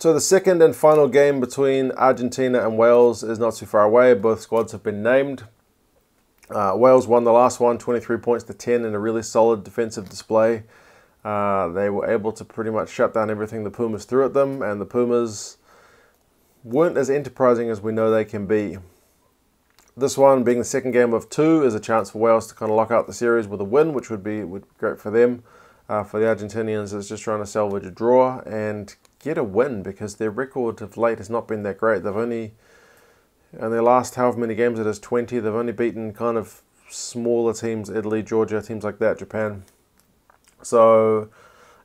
So the second and final game between Argentina and Wales is not too far away. Both squads have been named. Wales won the last one, 23 points to 10 in a really solid defensive display. They were able to pretty much shut down everything the Pumas threw at them, and the Pumas weren't as enterprising as we know they can be. This one, being the second game of two, is a chance for Wales to kind of lock out the series with a win, which would be great for them. For the Argentinians, it's just trying to salvage a draw and get a win, because their record of late has not been that great. They've only, in their last however many games it is, 20, they've only beaten kind of smaller teams, Italy, Georgia, teams like that, Japan. So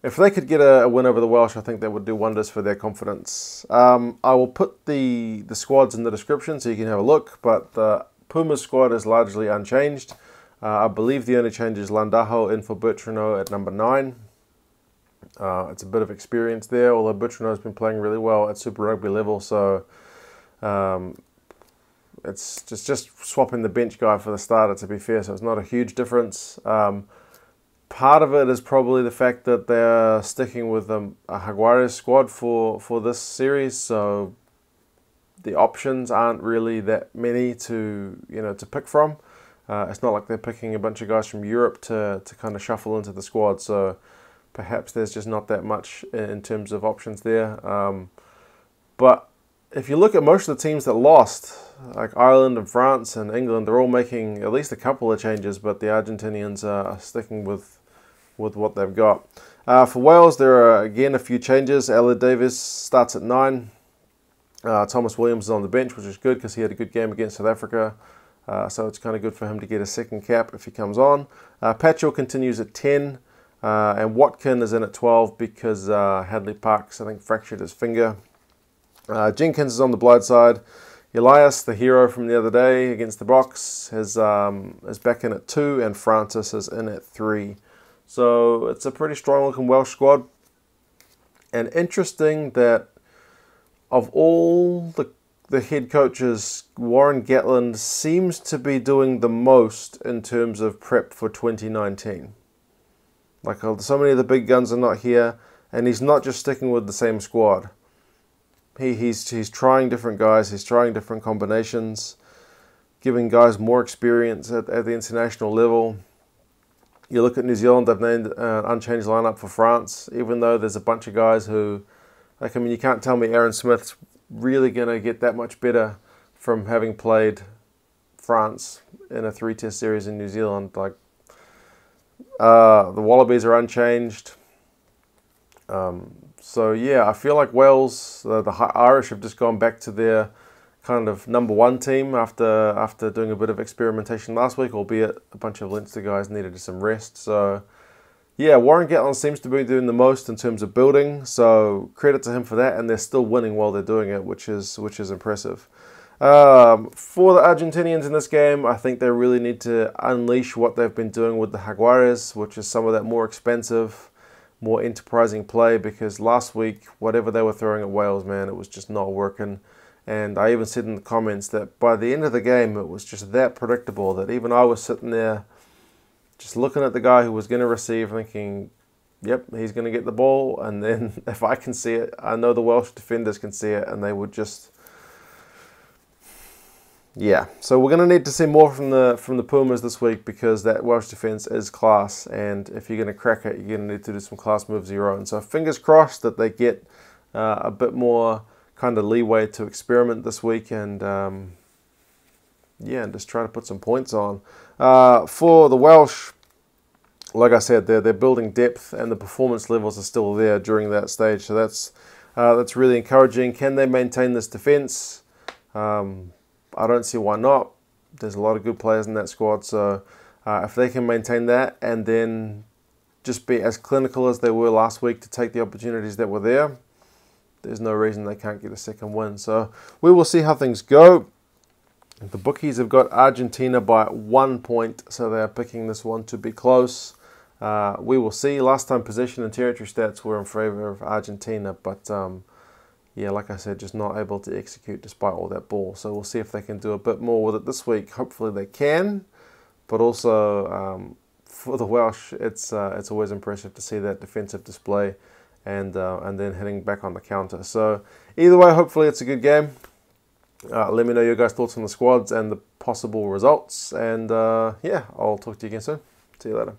if they could get a win over the Welsh, I think that would do wonders for their confidence. I will put the squads in the description so you can have a look, but the Pumas squad is largely unchanged. I believe the only change is Landajo in for Bertrano at number 9. It's a bit of experience there, although Bertrano has been playing really well at Super Rugby level, so it's just swapping the bench guy for the starter, to be fair, so it's not a huge difference. Part of it is probably the fact that they're sticking with a Jaguares squad for this series, so the options aren't really that many to pick from. It's not like they're picking a bunch of guys from Europe to kind of shuffle into the squad, so perhaps there's just not that much in terms of options there. But if you look at most of the teams that lost, like Ireland and France and England, they're all making at least a couple of changes, but the Argentinians are sticking with what they've got. For Wales, there are again a few changes. Ella Davis starts at 9. Thomas Williams is on the bench, which is good because he had a good game against South Africa. So it's kind of good for him to get a second cap if he comes on. Patchell continues at 10. And Watkin is in at 12 because Hadley Parks, I think, fractured his finger. Jenkins is on the blind side. Elias, the hero from the other day against the Box, is back in at 2, and Francis is in at 3. So it's a pretty strong-looking Welsh squad. And interesting that of all the head coaches, Warren Gatland seems to be doing the most in terms of prep for 2019. Like, so many of the big guns are not here, and he's not just sticking with the same squad. He's trying different guys, he's trying different combinations, giving guys more experience at the international level. You look at New Zealand, they've named an unchanged lineup for France, even though there's a bunch of guys who, like, I mean, you can't tell me Aaron Smith's really going to get that much better from having played France in a 3-test series in New Zealand. Like, the Wallabies are unchanged. So yeah, I feel like Wales, the Irish have just gone back to their kind of number 1 team after doing a bit of experimentation last week, albeit a bunch of Leinster guys needed some rest. So yeah, Warren Gatland seems to be doing the most in terms of building, so credit to him for that, and they're still winning while they're doing it, which is impressive. For the Argentinians in this game, I think they really need to unleash what they've been doing with the Jaguares, which is some of that more expensive, more enterprising play, because last week, whatever they were throwing at Wales, man, it was just not working. And I even said in the comments that by the end of the game, it was just that predictable that even I was sitting there just looking at the guy who was going to receive, thinking, yep, he's going to get the ball, and then if I can see it, I know the Welsh defenders can see it, and they would just... Yeah, so we're going to need to see more from the Pumas this week, because that Welsh defence is class, and if you're going to crack it, you're going to need to do some class moves of your own. So fingers crossed that they get a bit more kind of leeway to experiment this week, and yeah, and just try to put some points on. For the Welsh, like I said, they're building depth, and the performance levels are still there during that stage, so that's really encouraging. Can they maintain this defence? I don't see why not. There's a lot of good players in that squad, so if they can maintain that and then just be as clinical as they were last week to take the opportunities that were there, there's no reason they can't get a second win. So we will see how things go. The bookies have got Argentina by 1 point, so they are picking this one to be close. We will see. Last time possession and territory stats were in favour of Argentina, but yeah, like I said, just not able to execute despite all that ball. So we'll see if they can do a bit more with it this week. Hopefully they can, but also for the Welsh, it's always impressive to see that defensive display and then hitting back on the counter. So either way, hopefully it's a good game. Let me know your guys' thoughts on the squads and the possible results. And yeah, I'll talk to you again soon. See you later.